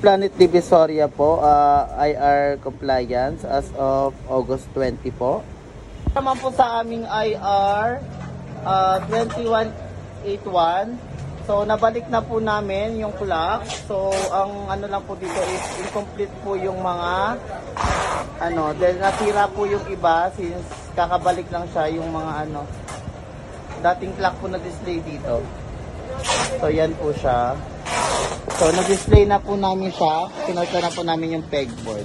Planet Divisoria po, IR compliance as of August 20 po. Naman po sa aming IR 2181. So nabalik na po namin yung clock. So ang ano lang po dito is incomplete po yung mga dahil nasira po yung iba since kakabalik lang siya yung mga dating clock po na display dito. So yan po siya. So, nag-display na po namin siya. Pinorta na po namin yung pegboard.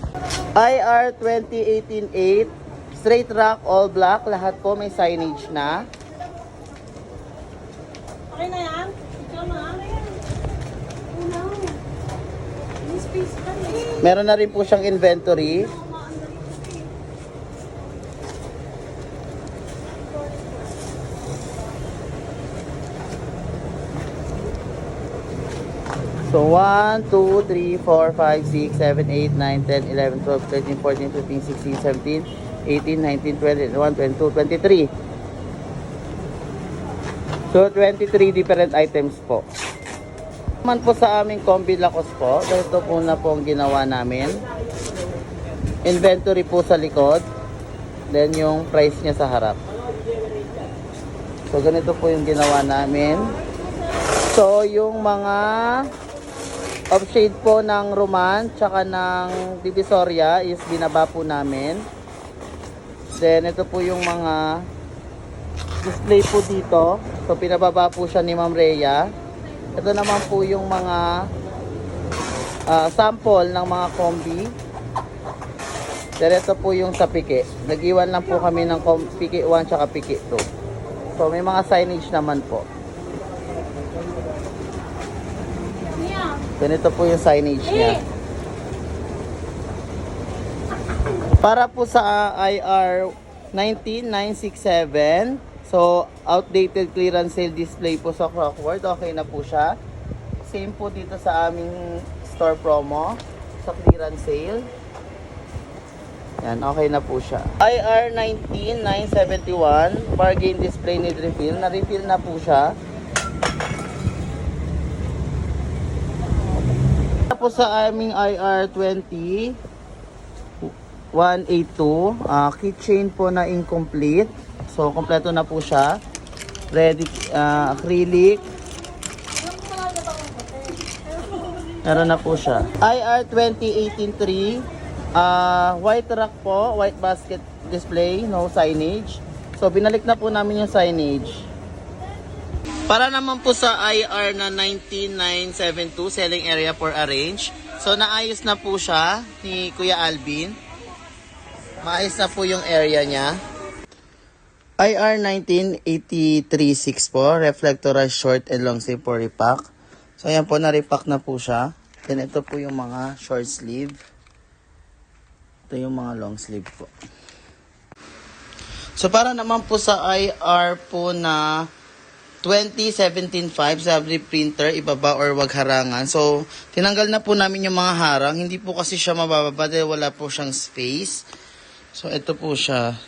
IR 2018-8, straight rack, all black. Lahat po may signage na. Okay na yan? Ikaw na. Una. May space pa eh. Meron na rin po siyang inventory. So 1, 2, 3, 4, 5, 6, 7, 8, 9, 10, 11, 12, 13, 14, 15, 16, 17, 18, 19, 20, 21, 22, 23. So 23 different items po. Naman po sa aming combi lakos po, dahil ito po na po ang ginawa namin. Inventory po sa likod. Then yung price niya sa harap. So ganito po yung ginawa namin. So yung mga off-shade po ng Roman tsaka ng Divisoria is binaba po namin. Then ito po yung mga display po dito. So pinababa po siya ni Ma'am Rhea. Ito naman po yung mga sample ng mga combi. Then ito po yung sa piki. Nag-iwan lang po kami ng piki 1 tsaka piki 2. So may mga signage naman po. Ganito po yung signage niya. Para po sa IR 19967, so outdated clearance sale display po sa Crockworth, okay na po siya. Same po dito sa aming store promo sa clearance sale. Yan, okay na po siya. IR 19971, bargain display need refill. Na-refill na po siya. Tapos sa aming IR 20182, keychain po na incomplete. So kompleto na po siya. Ready acrylic. Meron na po siya. IR 20183, white rack po, white basket display, no signage. So binalik na po namin yung signage. Para naman po sa IR na 19972, selling area for arrange. So naayos na po siya ni Kuya Alvin. Maayos na po yung area niya. IR 19836 po, reflectorized short and long sleeve for repack. So ayan po, na-repack na po siya. Then ito po yung mga short sleeve. Ito yung mga long sleeve po. So para naman po sa IR po na 2017-5, sabi printer, ibaba or wag harangan. So, tinanggal na po namin yung mga harang. Hindi po kasi siya mabababa dahil wala po siyang space. So, ito po siya.